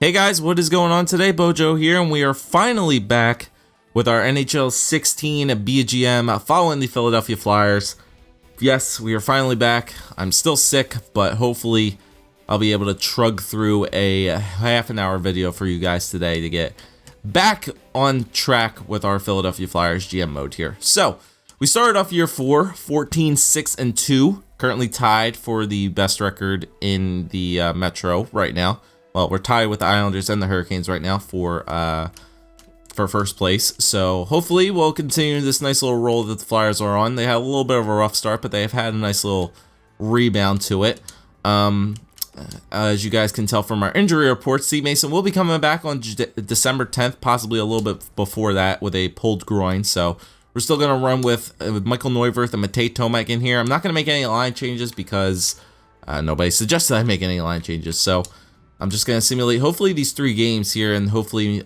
Hey guys, what is going on today? Bojo here, and we are finally back with our NHL 16 BGM following the Philadelphia Flyers. Yes, we are finally back. I'm still sick, but hopefully I'll be able to trug through a half an hour video for you guys today to get back on track with our Philadelphia Flyers GM mode here. So, we started off year 4, 14-6-2, currently tied for the best record in the Metro right now. Well, we're tied with the Islanders and the Hurricanes right now for first place. So hopefully we'll continue this nice little roll that the Flyers are on. They had a little bit of a rough start, but they have had a nice little rebound to it. As you guys can tell from our injury report, Steve Mason will be coming back on December 10th, possibly a little bit before that with a pulled groin. So we're still going to run with Michael Neuwirth and Matej Tomek in here. I'm not going to make any line changes because nobody suggested I make any line changes. So I'm just going to simulate, hopefully, these 3 games here, and hopefully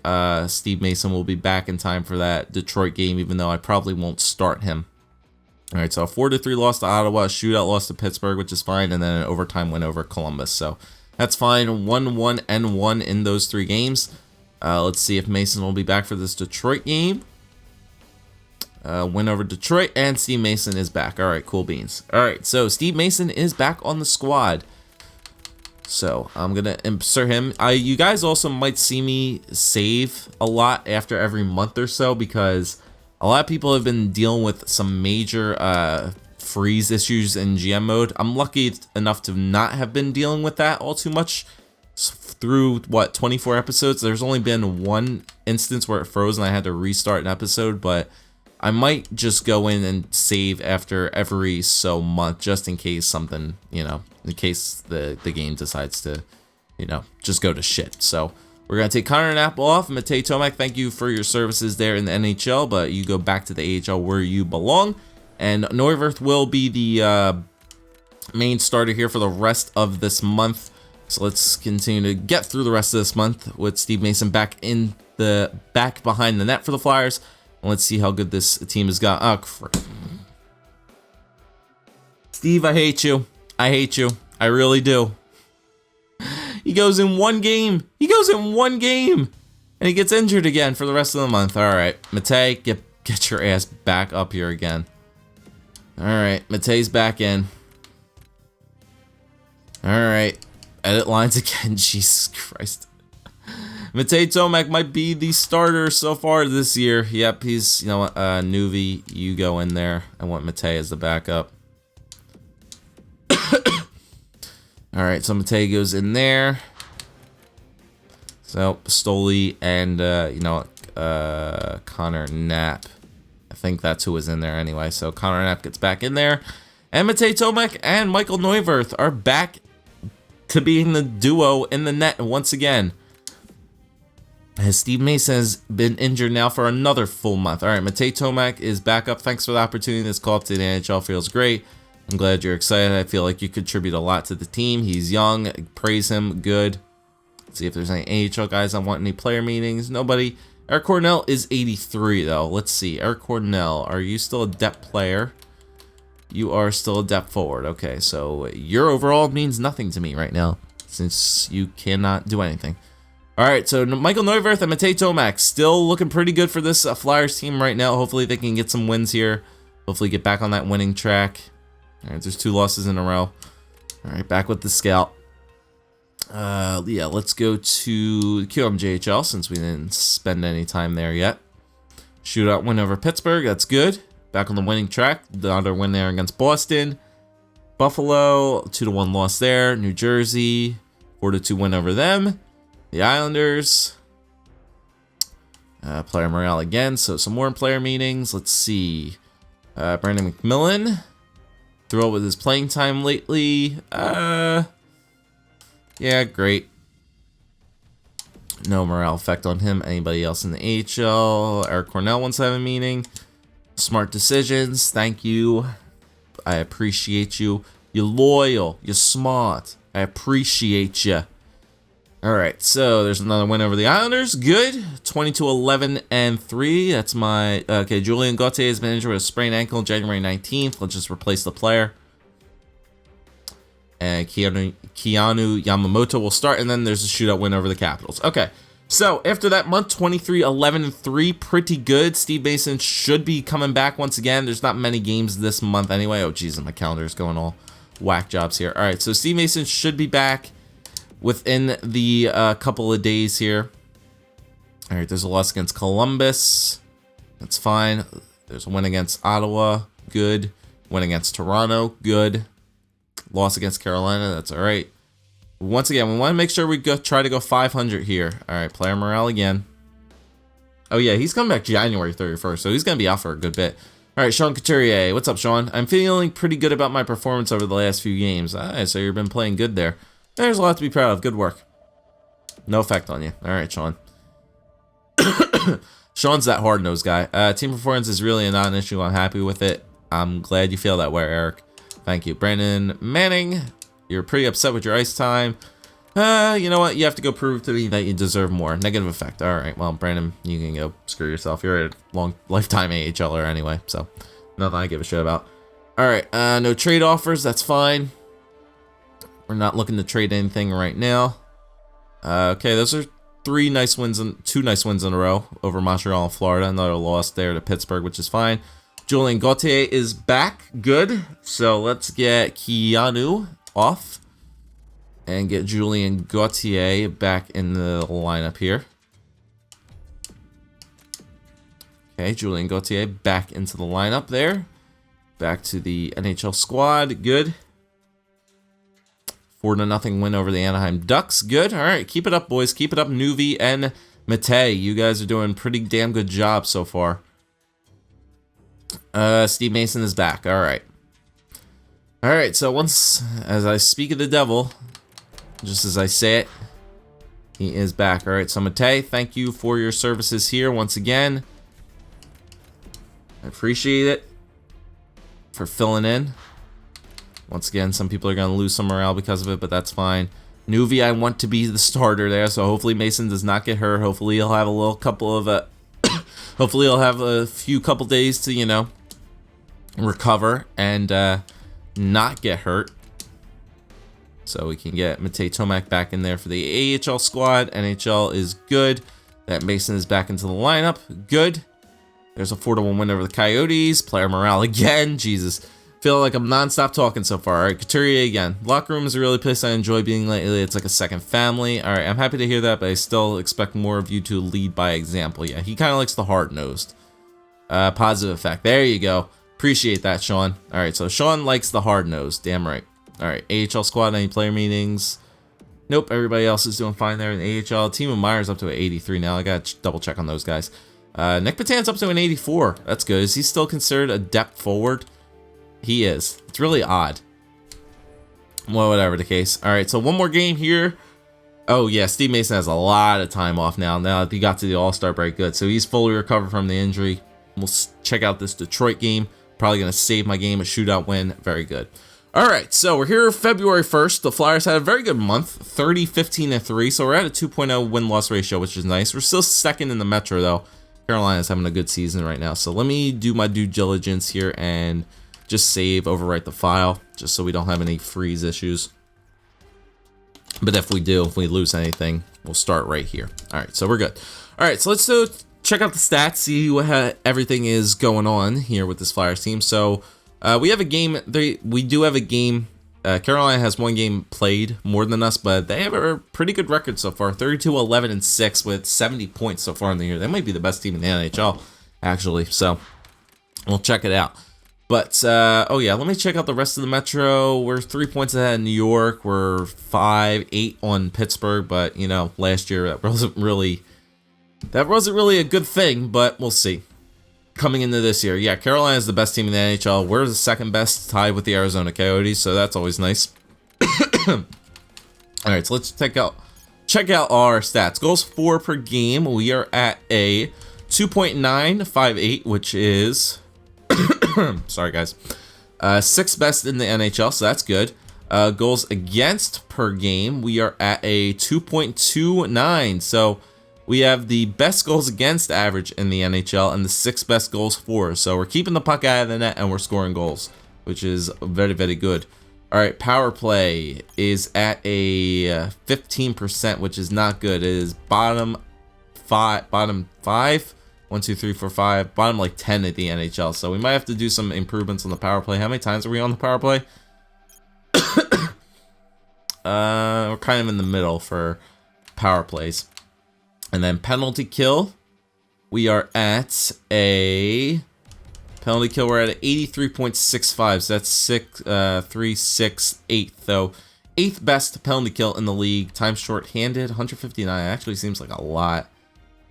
Steve Mason will be back in time for that Detroit game, even though I probably won't start him. All right, so a 4-3 loss to Ottawa, a shootout loss to Pittsburgh, which is fine, and then an overtime win over Columbus. So that's fine, 1-1-1 in those 3 games. Let's see if Mason will be back for this Detroit game. Win over Detroit, and Steve Mason is back. All right, cool beans. All right, so Steve Mason is back on the squad. So I'm gonna insert him. You guys also might see me save a lot after every month or so because a lot of people have been dealing with some major freeze issues in GM mode. I'm lucky enough to not have been dealing with that all too much through 24 episodes. There's only been one instance where it froze and I had to restart an episode, but I might just go in and save after every so month just in case something, in case the game decides to, just go to shit. So we're going to take Connor Knapp off. Matej Tomek, thank you for your services there in the NHL, but you go back to the AHL where you belong. And Neuwirth will be the main starter here for the rest of this month. So let's continue to get through the rest of this month with Steve Mason back behind the net for the Flyers. And let's see how good this team has got. Oh, frick. Steve, I hate you. I hate you. I really do. He goes in one game. And he gets injured again for the rest of the month. All right, Matej, get your ass back up here again. All right, Matej's back in. All right, edit lines again. Jesus Christ. Matej Tomek might be the starter so far this year. Yep, he's, Nuvi, you go in there. I want Matej as the backup. All right, so Matej goes in there. So, Stoli and, Connor Knapp. I think that's who was in there anyway. So, Connor Knapp gets back in there. And Matej Tomek and Michael Neuwirth are back to being the duo in the net once again. As Steve Mason has been injured now for another full month. All right, Matej Tomek is back up. Thanks for the opportunity. This call up to the NHL feels great. I'm glad you're excited. I feel like you contribute a lot to the team. He's young. Praise him. Good. Let's see if there's any AHL guys that want any player meetings. Nobody. Eric Cornell is 83, though. Let's see. Eric Cornell, are you still a depth player? You are still a depth forward. Okay, so your overall means nothing to me right now since you cannot do anything. All right, so Michael Neuwirth and Matej Tomek still looking pretty good for this Flyers team right now. Hopefully they can get some wins here. Hopefully get back on that winning track. All right, there's 2 losses in a row. All right, back with the scout. Yeah, let's go to QMJHL since we didn't spend any time there yet. Shootout win over Pittsburgh. That's good. Back on the winning track. Another win there against Boston. Buffalo, 2-1 loss there. New Jersey, 4-2 win over them. The Islanders, player morale again, so some more player meetings. Let's see. Brandon McMillan, thrilled with his playing time lately. Yeah, great. No morale effect on him. Anybody else in the AHL? Eric Cornell wants to have a meeting. Smart decisions, thank you. I appreciate you. You're loyal, you're smart. I appreciate you. All right, so there's another win over the Islanders. Good. 22-11-3. That's my... Okay, Julien Gauthier has been injured with a sprained ankle January 19th. Let's just replace the player. and Keanu Yamamoto will start, and then there's a shootout win over the Capitals. Okay, so after that month, 23, 11, and 3, pretty good. Steve Mason should be coming back once again. There's not many games this month anyway. Oh, geez, my calendar is going all whack jobs here. All right, so Steve Mason should be back within the couple of days here. All right, there's a loss against Columbus. That's fine. There's a win against Ottawa. Good. Win against Toronto. Good. Loss against Carolina. That's all right. Once again, we want to make sure we try to go 500 here. All right, player morale again. Oh, yeah, he's coming back January 31st, so he's going to be out for a good bit. All right, Sean Couturier. What's up, Sean? I'm feeling pretty good about my performance over the last few games. All right, so you've been playing good there. There's a lot to be proud of. Good work. No effect on you. All right, Sean. Sean's that hard-nosed guy. Team performance is really a non-issue. I'm happy with it. I'm glad you feel that way, Eric. Thank you. Brandon Manning, you're pretty upset with your ice time. You know what? You have to go prove to me that you deserve more. Negative effect. All right. Well, Brandon, you can go screw yourself. You're a long lifetime AHLer anyway, so nothing I give a shit about. All right. No trade offers. That's fine. We're not looking to trade anything right now. Okay, those are two nice wins in a row over Montreal and Florida. Another loss there to Pittsburgh, which is fine. Julien Gauthier is back. Good. So let's get Keanu off and get Julien Gauthier back in the lineup here. Okay, Julien Gauthier back into the lineup there. Back to the NHL squad. Good. 4-0 win over the Anaheim Ducks. Good. All right, keep it up, boys. Keep it up, Nuvi and Matei. You guys are doing a pretty damn good job so far. Steve Mason is back. All right. All right, so once, as I speak of the devil, just as I say it, he is back. All right, so Matei, thank you for your services here once again. I appreciate it for filling in. Once again, some people are going to lose some morale because of it, but that's fine. Nuvi, I want to be the starter there, so hopefully Mason does not get hurt. Hopefully he'll have hopefully he'll have a few couple days to, you know, recover and not get hurt. So we can get Matej Tomac back in there for the AHL squad. NHL is good. That Mason is back into the lineup. Good. There's a 4-1 win over the Coyotes. Player morale again. Jesus. Feel like I'm non-stop talking so far. All right, Couturier again. Locker room is a really place I enjoy being lately. It's like a second family. All right, I'm happy to hear that, but I still expect more of you to lead by example. Yeah, he kind of likes the hard-nosed. Positive effect. There you go. Appreciate that, Sean. All right, so Sean likes the hard-nosed. Damn right. All right, AHL squad, any player meetings? Nope, everybody else is doing fine there in the AHL. Team of Myers up to an 83 now. I got to double check on those guys. Nick Petan's up to an 84. That's good. Is he still considered a depth forward? He is. It's really odd. Well, whatever the case. All right, so one more game here. Oh, yeah, Steve Mason has a lot of time off now. Now that he got to the All-Star break, good. So he's fully recovered from the injury. We'll check out this Detroit game. Probably going to save my game, a shootout win. Very good. All right, so we're here February 1st. The Flyers had a very good month, 30, 15, and 3. So we're at a 2.0 win-loss ratio, which is nice. We're still second in the Metro, though. Carolina's having a good season right now. So let me do my due diligence here and just save, overwrite the file, just so we don't have any freeze issues. But if we do, if we lose anything, we'll start right here. All right, so we're good. All right, so let's check out the stats, see what everything is going on here with this Flyers team. So we have a game. We do have a game. Carolina has one game played more than us, but they have a pretty good record so far, 32, 11, and 6 with 70 points so far in the year. They might be the best team in the NHL, actually. So we'll check it out. But, oh yeah, let me check out the rest of the Metro. We're 3 points ahead of New York. We're 5, 8 on Pittsburgh. But, you know, last year that wasn't really a good thing, but we'll see. Coming into this year, yeah, Carolina is the best team in the NHL. We're the second best, tied with the Arizona Coyotes, so that's always nice. All right, so let's check out our stats. Goals for per game. We are at a 2.958, which is... sorry guys, 6th best in the NHL, so that's good. Goals against per game, we are at a 2.29, so we have the best goals against average in the NHL and the 6th best goals for. So we're keeping the puck out of the net and we're scoring goals, which is very, very good. All right, power play is at a 15%, which is not good. It is bottom five, 1, 2, 3, 4, 5, bottom like 10 at the NHL. So we might have to do some improvements on the power play. How many times are we on the power play? We're kind of in the middle for power plays. And then penalty kill, we are at a penalty kill. We're at 83.65. So that's 368th. So 8th best penalty kill in the league. Time short-handed, 159. Actually seems like a lot.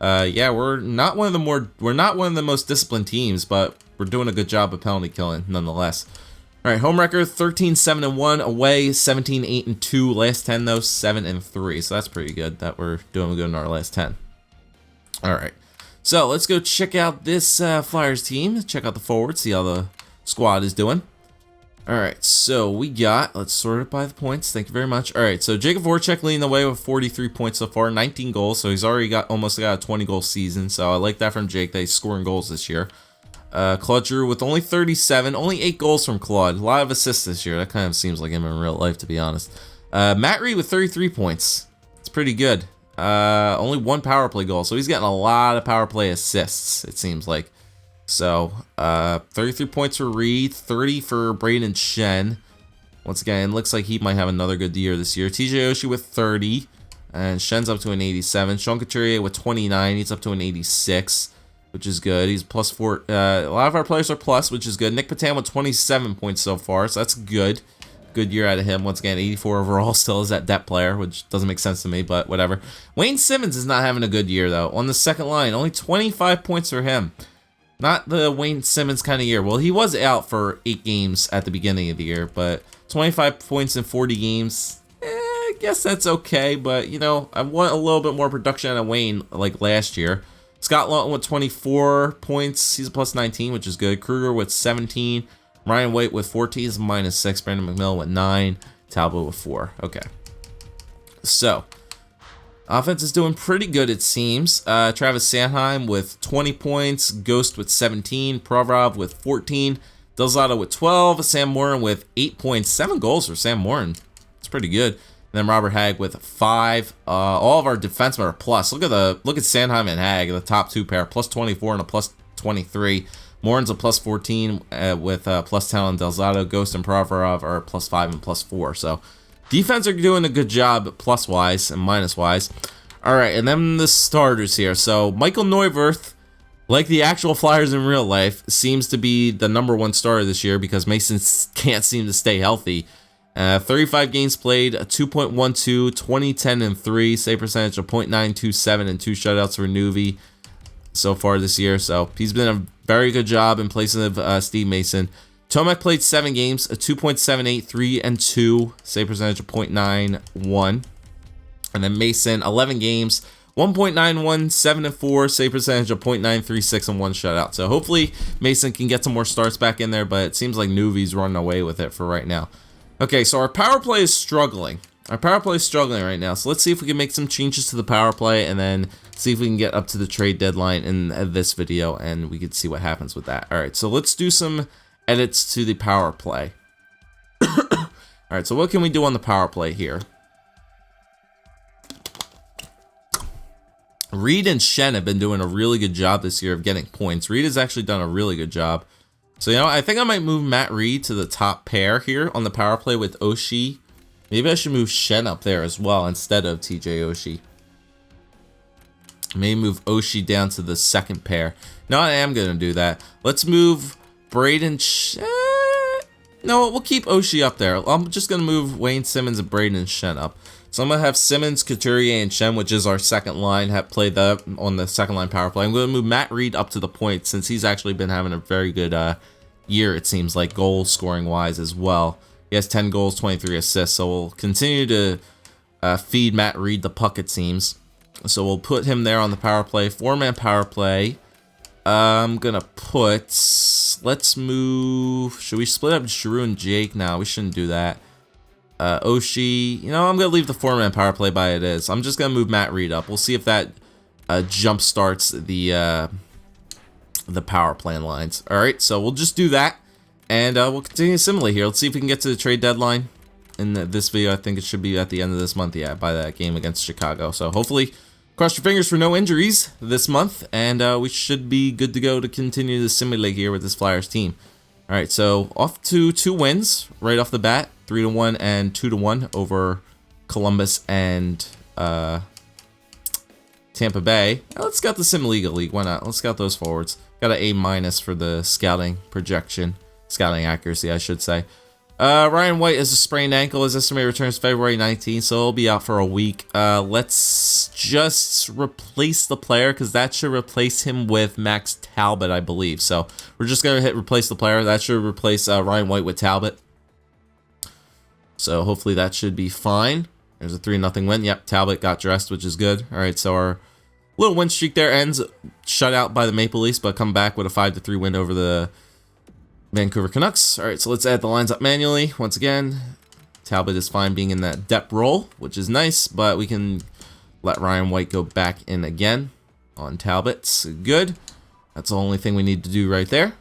Yeah, we're not one of the most disciplined teams, but we're doing a good job of penalty killing nonetheless. All right, home record 13-7-1, away 17-8-2. Last 10 though 7-3. So that's pretty good that we're doing good in our last 10. All right, so let's go check out this Flyers team. Check out the forwards, see how the squad is doing. All right, so we got, let's sort it by the points. Thank you very much. All right, so Jacob Voracek leading the way with 43 points so far, 19 goals. So he's already almost got a 20-goal season. So I like that from Jake that he's scoring goals this year. Claude Giroux with only 37, only 8 goals from Claude. A lot of assists this year. That kind of seems like him in real life, to be honest. Matt Reed with 33 points. It's pretty good. Only 1 power play goal, so he's getting a lot of power play assists, it seems like. So, 33 points for Reed, 30 for Braden Shen. Once again, it looks like he might have another good year this year. TJ Oshie with 30, and Shen's up to an 87. Sean Couturier with 29, he's up to an 86. Which is good. He's +4. A lot of our players are plus, which is good. Nick Patan with 27 points so far, so that's good. Good year out of him. Once again, 84 overall. Still is that depth player, which doesn't make sense to me, but whatever. Wayne Simmons is not having a good year, though. On the second line, only 25 points for him. Not the Wayne Simmons kind of year. Well, he was out for 8 games at the beginning of the year, but 25 points in 40 games, I guess that's okay. But, you know, I want a little bit more production out of Wayne like last year. Scott Lawton with 24 points. He's a +19, which is good. Kruger with 17. Ryan White with 14. He's -6. Brandon McMillan with 9. Talbot with 4. Okay. So, offense is doing pretty good, it seems. Travis Sanheim with 20 points. Ghost with 17. Provorov with 14. Delzato with 12. Sam Morin with 8 points. 7 goals for Sam Morin. It's pretty good. And then Robert Hagg with 5. All of our defensemen are plus. Look at Sanheim and Hagg, the top 2 pair, +24 and a +23. Morin's a +14 with +10 on Delzato. Ghost and Provorov are +5 and +4. So defense are doing a good job plus-wise and minus-wise. All right, and then the starters here. So Michael Neuwirth, like the actual Flyers in real life, seems to be the #1 starter this year because Mason can't seem to stay healthy. 35 games played, 2.12, 20, 10, and 3, save percentage of .927, and 2 shutouts for Nuvi so far this year. So he's been a very good job in place of Steve Mason. Tomek played 7 games, a 2.78, 3, and 2, save percentage of .91. And then Mason, 11 games, 1.91, 7 and 4, save percentage of .936, and 1 shutout. So hopefully Mason can get some more starts back in there, but it seems like Nuvi's running away with it for right now. Okay, so our power play is struggling. Our power play is struggling right now. So let's see if we can make some changes to the power play and then see if we can get up to the trade deadline in this video and we can see what happens with that. All right, so let's do some edits to the power play. All right, so what can we do on the power play here? Reed and Shen have been doing a really good job this year of getting points. Reed has actually done a really good job. So, you know, I think I might move Matt Reed to the top pair here on the power play with Oshie. Maybe I should move Shen up there as well instead of TJ Oshie. Maybe move Oshie down to the second pair. No, I am going to do that. Let's move Braden Shen. No, we'll keep Oshie up there. I'm just going to move Wayne Simmons and Braden Shen up. So I'm going to have Simmons, Couturier, and Shen, which is our second line, have played that on the second line power play. I'm going to move Matt Reed up to the point since he's actually been having a very good year, it seems like, goal scoring wise as well. He has 10 goals, 23 assists, so we'll continue to feed Matt Reed the puck, it seems. So we'll put him there on the power play, 4-man power play. I'm going to put, let's move, should we split up Giroux and Jake? No, we shouldn't do that. Oshie, you know, I'm going to leave the 4-man power play by it is. I'm just going to move Matt Reed up. We'll see if that jump starts the power play lines. All right, so we'll just do that. And we'll continue to simulate here. Let's see if we can get to the trade deadline in this video. I think it should be at the end of this month, yeah, by that game against Chicago. So hopefully, cross your fingers for no injuries this month, and we should be good to go to continue to simulate here with this Flyers team. All right, so off to 2 wins right off the bat, 3-1 and 2-1 over Columbus and Tampa Bay. Let's scout the Sim League. Why not? Let's scout those forwards. Got an A- for the scouting projection. Scouting accuracy, I should say. Ryan White has a sprained ankle. His estimated returns February 19th, so he'll be out for a week. Let's just replace the player, because that should replace him with Max Talbot, I believe. So we're just going to hit replace the player. That should replace Ryan White with Talbot. So hopefully that should be fine. There's a 3-0 win. Yep, Talbot got dressed, which is good. All right, so our little win streak there ends shut out by the Maple Leafs, but come back with a 5-3 win over the Vancouver Canucks. All right, so let's add the lines up manually. Once again, Talbot is fine being in that depth role, which is nice, but we can let Ryan White go back in again on Talbot. Good. That's the only thing we need to do right there.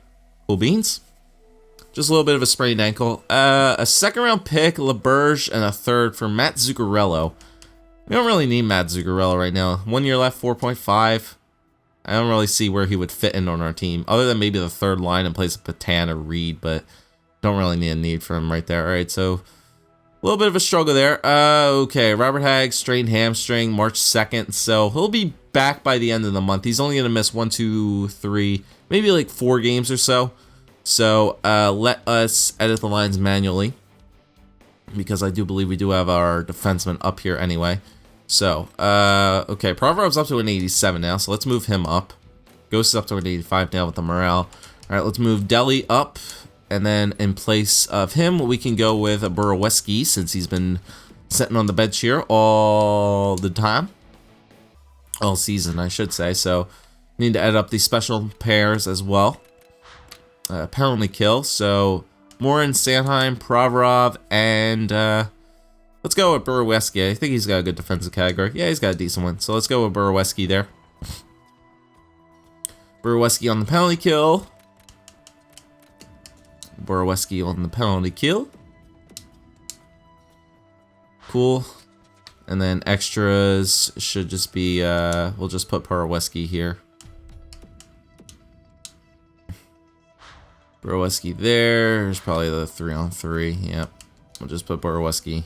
Cool beans. Just a little bit of a sprained ankle. A second-round pick, LaBerge, and a third for Matt Zuccarello. We don't really need Matt Zuccarello right now. 1 year left, 4.5. I don't really see where he would fit in on our team, other than maybe the third line in place of Patan or Reed, but don't really need a need for him right there. All right, so a little bit of a struggle there. Okay, Robert Hagg, strained hamstring, March 2nd, so he'll be back by the end of the month. He's only going to miss 1, 2, 3, maybe like 4 games or so. So let us edit the lines manually, because I do believe we do have our defenseman up here anyway. So, okay, Provorov's up to an 87 now, so let's move him up. Ghost is up to an 85 now with the morale. All right, let's move Delhi up, and then in place of him, we can go with Buraweski, since he's been sitting on the bench here all the time. All season, I should say. So, need to add up these special pairs as well. Penalty kill, so Morin, Sanheim, Provorov, and let's go with Buraweski. I think he's got a good defensive category. Yeah, he's got a decent one. So let's go with Buraweski there. Buraweski on the penalty kill. Buraweski on the penalty kill. Cool. And then extras should just be, we'll just put Buraweski here. Buraweski there. There's probably the 3-on-3. Yep. We'll just put Buraweski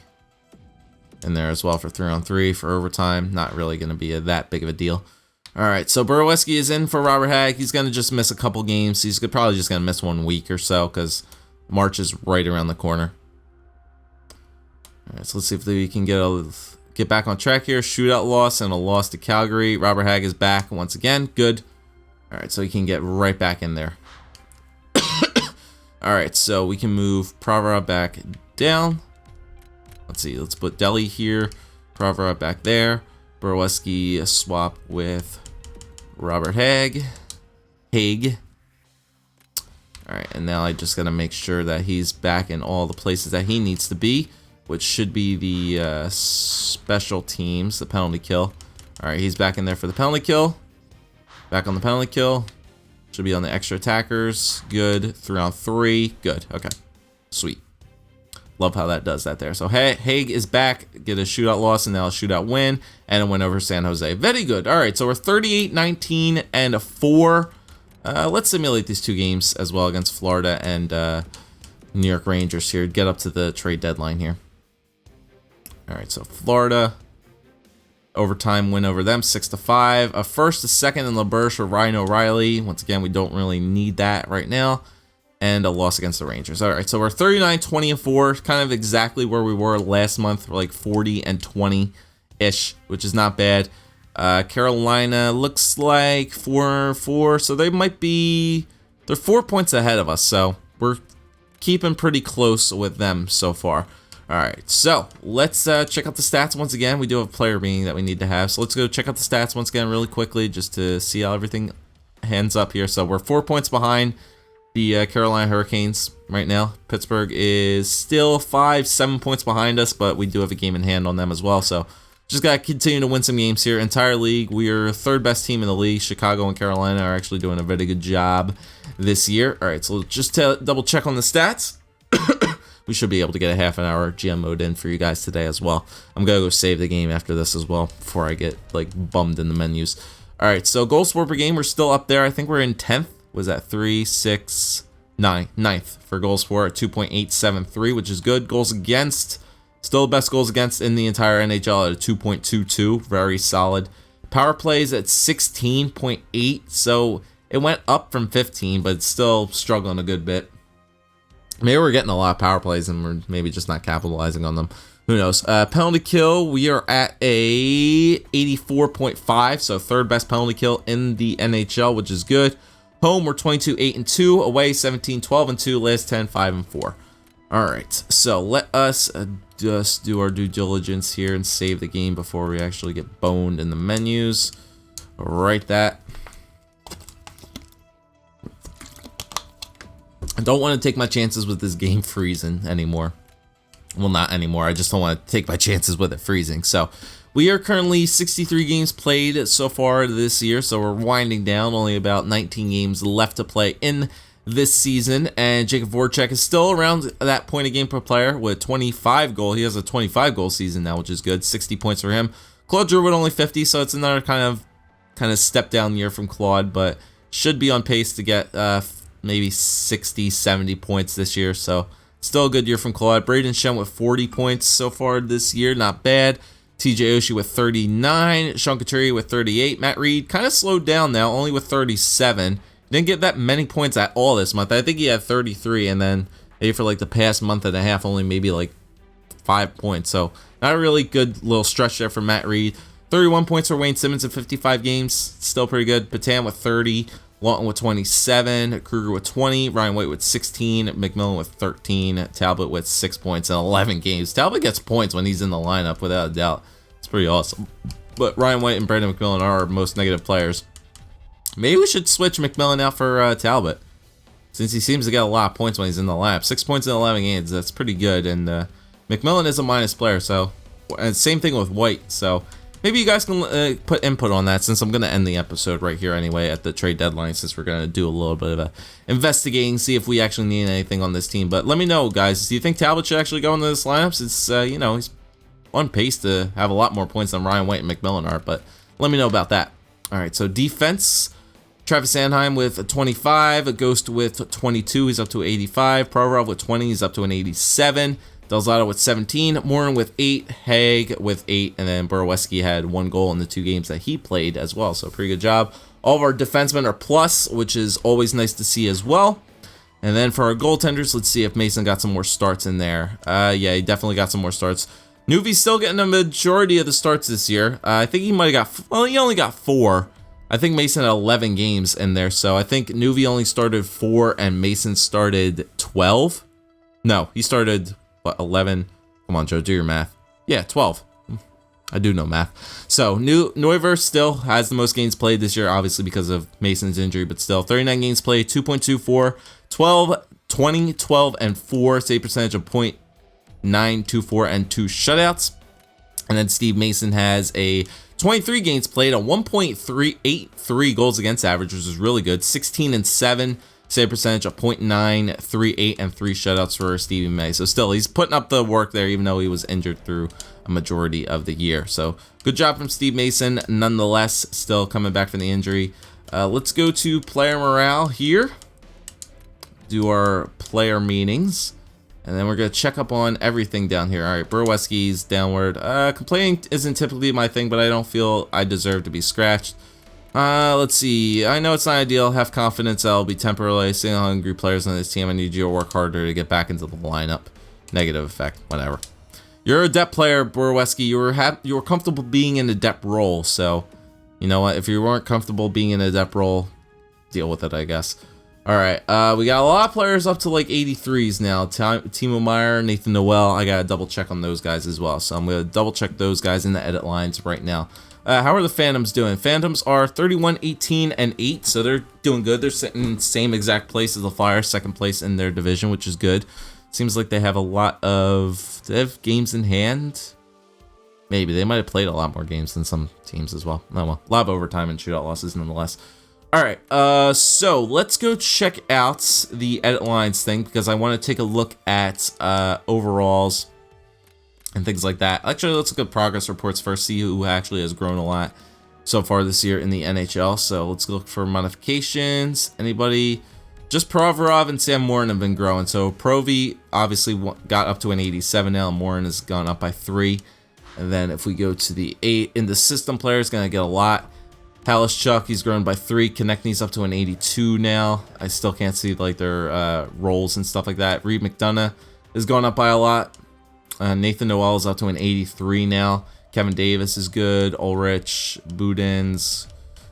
in there as well for 3-on-3 for overtime. Not really going to be that big of a deal. All right, so Buraweski is in for Robert Hagg. He's going to just miss a couple games. He's probably just going to miss 1 week or so, because March is right around the corner. All right, so let's see if we can get back on track here. Shootout loss and a loss to Calgary. Robert Hagg is back once again. Good. All right, so he can get right back in there. All right, so we can move Provorov back down. Let's see, let's put Delhi here, Provorov back there, Buraweski swap with Robert Hagg. All right, and now I just gotta make sure that he's back in all the places that he needs to be, which should be the special teams, the penalty kill. All right, he's back in there for the penalty kill. Back on the penalty kill. Should be on the extra attackers. Good. 3-on-3. Good. Okay. Sweet. Love how that does that there. So Haig is back. Get a shootout loss and now a shootout win. And a win over San Jose. Very good. All right. So we're 38-19 and 4. Let's simulate these 2 games as well against Florida and New York Rangers here. Get up to the trade deadline here. All right. So Florida. Overtime win over them, 6-5. A first, a second, and LaBerge for Ryan O'Reilly. Once again, we don't really need that right now. And a loss against the Rangers. All right, so we're 39-20-4, kind of exactly where we were last month, like 40-20-ish, which is not bad. Carolina looks like 4-4, so they're 4 points ahead of us, so we're keeping pretty close with them so far. All right, so let's check out the stats once again. We do have a player meeting that we need to have, so let's go check out the stats once again really quickly just to see how everything hands up here. So we're 4 points behind the Carolina Hurricanes right now. Pittsburgh is still 5-7 points behind us, but we do have a game in hand on them as well, so Just got to continue to win some games here. Entire league, we are third best team in the league. Chicago and Carolina are actually doing a very good job this year. All right, so just to double check on the stats. We should be able to get a half an hour GM mode in for you guys today as well. I'm going to go save the game after this as well before I get like bummed in the menus. All right, so goals for per game, we're still up there. I think we're in 10th. Was that 3, 6, 9, 9th for goals for at 2.873, which is good. Goals against, still best goals against in the entire NHL at a 2.22, very solid. Power plays at 16.8, so it went up from 15, but it's still struggling a good bit. Maybe we're getting a lot of power plays and we're maybe just not capitalizing on them. Who knows? Penalty kill, we are at a 84.5, so third best penalty kill in the NHL, which is good. Home, we're 22-8-2. Away, 17-12-2. Last 10, 5-4. All right, so let us just do our due diligence here and save the game before we actually get boned in the menus. Right that. I don't want to take my chances with this game freezing anymore. Well, not anymore. I just don't want to take my chances with it freezing. So we are currently 63 games played so far this year. So we're winding down. Only about 19 games left to play in this season. And Jacob Voracek is still around that point a game per player with 25 goal. He has a 25 goal season now, which is good. 60 points for him. Claude Giroux with only 50. So it's another kind of step down year from Claude, but should be on pace to get maybe 60, 70 points this year. So still a good year from Claude. Braden Shen with 40 points so far this year. Not bad. TJ Oshie with 39. Sean Couturier with 38. Matt Reed kind of slowed down now, only with 37. Didn't get that many points at all this month. I think he had 33, and then maybe for like the past month and a half, only maybe like 5 points. So not a really good little stretch there for Matt Reed. 31 points for Wayne Simmons in 55 games. Still pretty good. Patan with 30. Lawton with 27, Kruger with 20, Ryan White with 16, McMillan with 13, Talbot with 6 points in 11 games. Talbot gets points when he's in the lineup, without a doubt. It's pretty awesome. But Ryan White and Brandon McMillan are our most negative players. Maybe we should switch McMillan out for Talbot, since he seems to get a lot of points when he's in the lineup. 6 points in 11 games, that's pretty good. And McMillan is a minus player, so and same thing with White. So maybe you guys can put input on that, since I'm going to end the episode right here anyway at the trade deadline, since we're going to do a little bit of a investigating, see if we actually need anything on this team. But let me know, guys. Do you think Talbot should actually go into this lineup? Since, you know, he's on pace to have a lot more points than Ryan White and McMillan are, but let me know about that. All right, so defense, Travis Sanheim with 25, Ghost with 22, he's up to 85, Provorov with 20, he's up to an 87, Delzato with 17, Morin with 8, Haig with 8, and then Borowiecki had 1 goal in the 2 games that he played as well, so pretty good job. All of our defensemen are plus, which is always nice to see as well. And then for our goaltenders, let's see if Mason got some more starts in there. Yeah, he definitely got some more starts. Nuvi's still getting a majority of the starts this year. I think he might have got, well, he only got 4. I think Mason had 11 games in there, so I think Nuvi only started 4 and Mason started 12. No, he started, what, 11? Come on, Joe, do your math. Yeah, 12. I do know math. So, Neuver still has the most games played this year, obviously because of Mason's injury, but still, 39 games played, 2.24, 12, 20, 12, and 4, save percentage of .924, and 2 shutouts. And then Steve Mason has a 23 games played, a 1.383 goals against average, which is really good, 16 and 7, save percentage of .938, and 3 shutouts for Stevie May. So still, he's putting up the work there, even though he was injured through a majority of the year. So good job from Steve Mason, nonetheless, still coming back from the injury. Let's go to player morale here, do our player meetings, and then we're going to check up on everything down here. All right, Borowiecki's downward. Complaining isn't typically my thing, but I don't feel I deserve to be scratched. Let's see. I know it's not ideal. Have confidence I'll be temporarily seeing hungry players on this team. I need you to work harder to get back into the lineup. Negative effect. Whatever. You're a depth player, Borowiecki. You were comfortable being in a depth role. So, you know what? If you weren't comfortable being in a depth role, deal with it, I guess. All right. We got a lot of players up to like 83s now. Timo Meyer, Nathan Noel. I got to double check on those guys as well. So I'm going to double check those guys in the edit lines right now. How are the Phantoms doing? Phantoms are 31, 18, and 8, so they're doing good. They're sitting in the same exact place as the Flyers, second place in their division, which is good. Seems like they have a lot of... Do they have games in hand? Maybe. They might have played a lot more games than some teams as well. Oh well. A lot of overtime and shootout losses nonetheless. Alright, so let's go check out the edit lines thing because I want to take a look at overalls and things like that. Actually, let's look at progress reports first, see who actually has grown a lot so far this year in the NHL. So let's look for modifications. Anybody? Just Provorov and Sam Morin have been growing. So Provy obviously got up to an 87 now. Morin has gone up by 3. And then if we go to the 8 in the system player, is going to get a lot. Halischuk, he's grown by 3. Konechny's up to an 82 now. I still can't see like their roles and stuff like that. Reed McDonough is going up by a lot. Nathan Noel is up to an 83 now. Kevin Davis is good. Ulrich, Budins,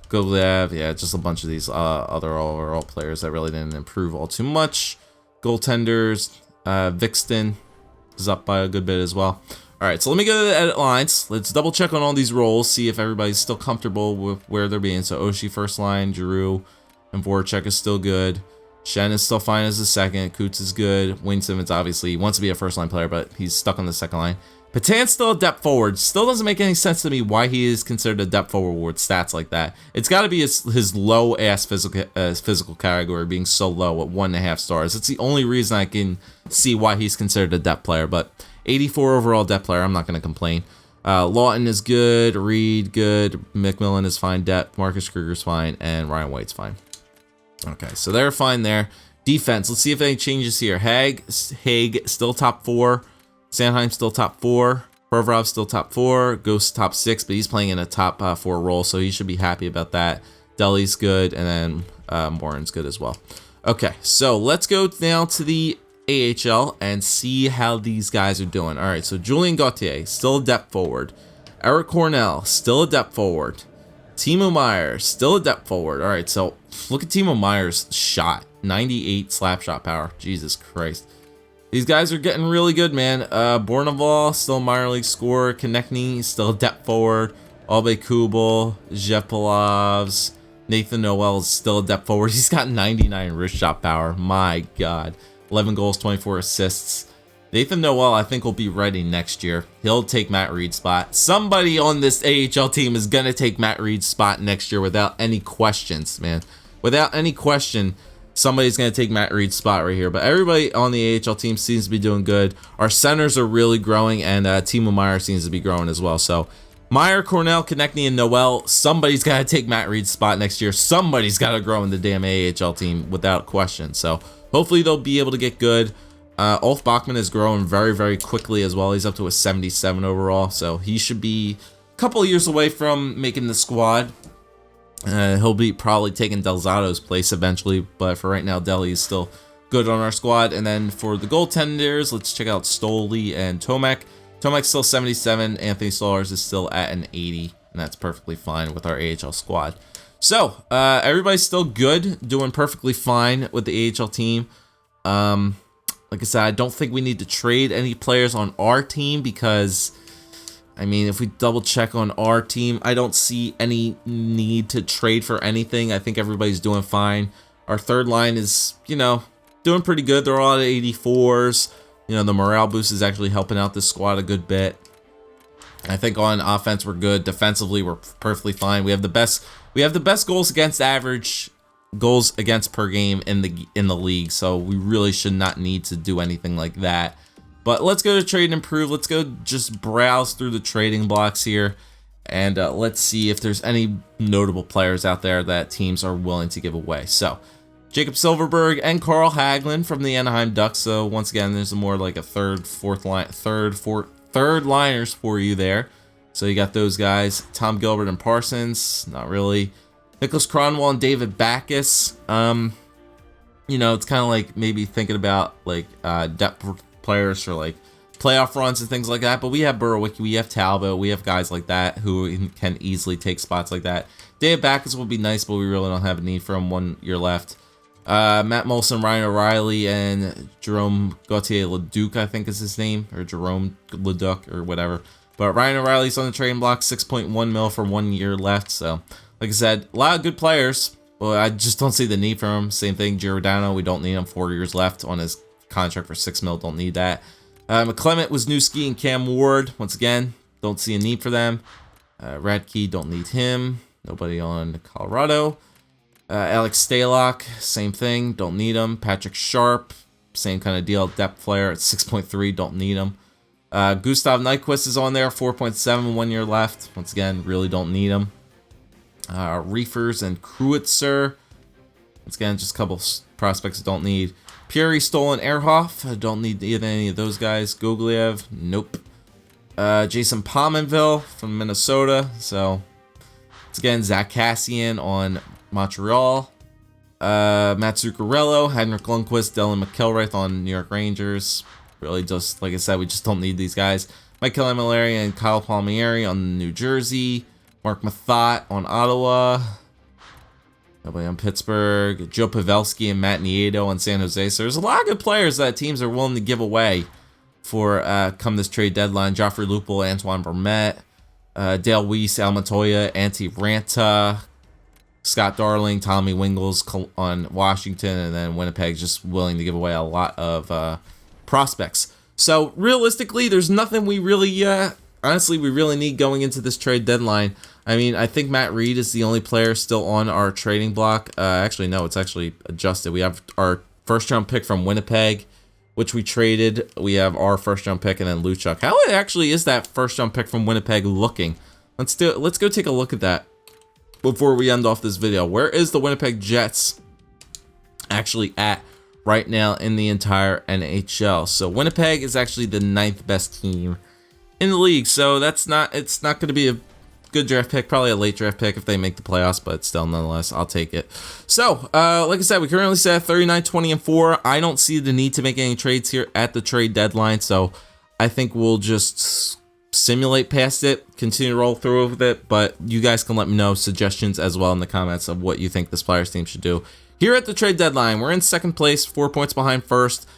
Golev. Yeah, just a bunch of these other overall players that really didn't improve all too much. Goaltenders, Vixton is up by a good bit as well. All right, so let me go to the edit lines. Let's double check on all these roles, see if everybody's still comfortable with where they're being. So Oshie first line, Giroux and Voracek is still good. Shen is still fine as a second. Coots is good. Wayne Simmons obviously wants to be a first line player, but he's stuck on the second line. Petan's still a depth forward. Still doesn't make any sense to me why he is considered a depth forward with stats like that. It's got to be his low ass physical category being so low at 1.5 stars. It's the only reason I can see why he's considered a depth player, but 84 overall depth player, I'm not going to complain. Lawton is good, Reed good, McMillan is fine, depth, Marcus Kruger's fine, and Ryan White's fine. Okay, so they're fine there. Defense, let's see if any changes here. Haig still top 4, Sanheim still top 4, Provorov still top 4, Ghost top 6, but he's playing in a top 4 role, so he should be happy about that. Deli's good, and then Morin's good as well. Okay, so let's go now to the AHL and see how these guys are doing. All right, so Julien Gauthier, still a depth forward. Eric Cornell, still a depth forward. Timo Meier, still a depth forward. All right, so look at Timo Meier's shot. 98 slap shot power. Jesus Christ. These guys are getting really good, man. Bourneval, still a minor league scorer. Konechny, still a depth forward. Albe Kubel, Jepelovs. Nathan Noel is still a depth forward. He's got 99 wrist shot power. My God. 11 goals, 24 assists. Nathan Noel, I think, will be ready next year. He'll take Matt Reed's spot. Somebody on this AHL team is going to take Matt Reed's spot next year without any questions, man. Without any question, somebody's going to take Matt Reed's spot right here. But everybody on the AHL team seems to be doing good. Our centers are really growing, and Timo Meier seems to be growing as well. So Meier, Cornell, Konechny, and Noel, somebody's got to take Matt Reed's spot next year. Somebody's got to grow in the damn AHL team without question. So hopefully they'll be able to get good. Ulf Bachmann is growing very, very quickly as well. He's up to a 77 overall, so he should be a couple of years away from making the squad. He'll be probably taking Delzato's place eventually, but for right now, Deli is still good on our squad. And then for the goaltenders, let's check out Stoley and Tomek. Tomek's still 77. Anthony Stolarz is still at an 80, and that's perfectly fine with our AHL squad. So, everybody's still good, doing perfectly fine with the AHL team. Like I said, I don't think we need to trade any players on our team because, I mean, if we double check on our team, I don't see any need to trade for anything. I think everybody's doing fine. Our third line is, you know, doing pretty good. They're all at 84s. You know, the morale boost is actually helping out this squad a good bit. I think on offense we're good. Defensively we're perfectly fine. We have the best goals against average, goals against per game in the league, so we really should not need to do anything like that. But let's go to trade and improve. Let's go just browse through the trading blocks here, and let's see if there's any notable players out there that teams are willing to give away. So Jacob Silverberg and Carl Hagelin from the Anaheim Ducks. So once again, there's more like a third liners for you there. So you got those guys. Tom Gilbert and Parsons, not really. Nicholas Cronwall and David Backus. You know, it's kind of like maybe thinking about like depth players for like playoff runs and things like that. But we have Burrowicki, we have Talbot, we have guys like that who can easily take spots like that. David Backus would be nice, but we really don't have a need for him. 1 year left. Matt Molson, Ryan O'Reilly, and Jerome Gauthier Leduc, I think is his name, or Jerome Leduc or whatever. But Ryan O'Reilly's on the trading block, 6.1 mil for 1 year left. So like I said, a lot of good players, but I just don't see the need for him. Same thing, Giordano, we don't need him. 4 years left on his contract for 6 mil, don't need that. McClement, Wisniewski, and Cam Ward. Once again, don't see a need for them. Radke, don't need him. Nobody on Colorado. Alex Stalock, same thing, don't need him. Patrick Sharp, same kind of deal. Depth player at 6.3, don't need him. Gustav Nyquist is on there, 4.7, 1 year left. Once again, really don't need him. Reefers and Kruitzer. Once again, just a couple prospects I don't need. Pierre Stolen Ehrhoff, I don't need any of those guys. Gogliev, nope. Jason Pominville from Minnesota. So, once again, Zach Cassian on Montreal. Matt Zuccarello, Henrik Lundqvist, Dylan McIlraith on New York Rangers. Really just, like I said, we just don't need these guys. Michael Camilleri and Kyle Palmieri on New Jersey. Mark Mathot on Ottawa. Nobody on Pittsburgh. Joe Pavelski and Matt Nieto on San Jose. So there's a lot of good players that teams are willing to give away for come this trade deadline. Joffrey Lupul, Antoine Vermette, Dale Weiss, Al Montoya, Antti Ranta, Scott Darling, Tommy Wingles on Washington, and then Winnipeg's just willing to give away a lot of prospects. So realistically, there's nothing we really, honestly, we really need going into this trade deadline. I mean, I think Matt Reed is the only player still on our trading block. Actually, no, it's actually adjusted. We have our first-round pick from Winnipeg, which we traded. We have our first-round pick, and then Luchuk. How actually is that first-round pick from Winnipeg looking? Let's go take a look at that before we end off this video. Where is the Winnipeg Jets actually at right now in the entire NHL? So Winnipeg is actually the 9th best team in the league. So it's not going to be a good draft pick, probably a late draft pick if they make the playoffs, but still, nonetheless, I'll take it. So, like I said, we currently sit at 39, 20, and 4. I don't see the need to make any trades here at the trade deadline, so I think we'll just simulate past it, continue to roll through with it, but you guys can let me know suggestions as well in the comments of what you think this Flyers team should do. Here at the trade deadline, we're in second place, 4 points behind first,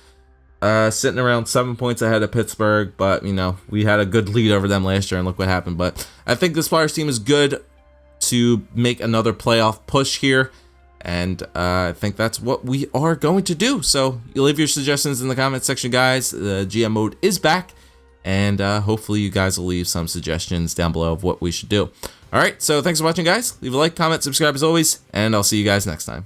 sitting around 7 points ahead of Pittsburgh, but, you know, we had a good lead over them last year, and look what happened. But I think this Flyers team is good to make another playoff push here, and I think that's what we are going to do. So you leave your suggestions in the comment section, guys. The GM mode is back, and hopefully you guys will leave some suggestions down below of what we should do. All right, so thanks for watching, guys. Leave a like, comment, subscribe as always, and I'll see you guys next time.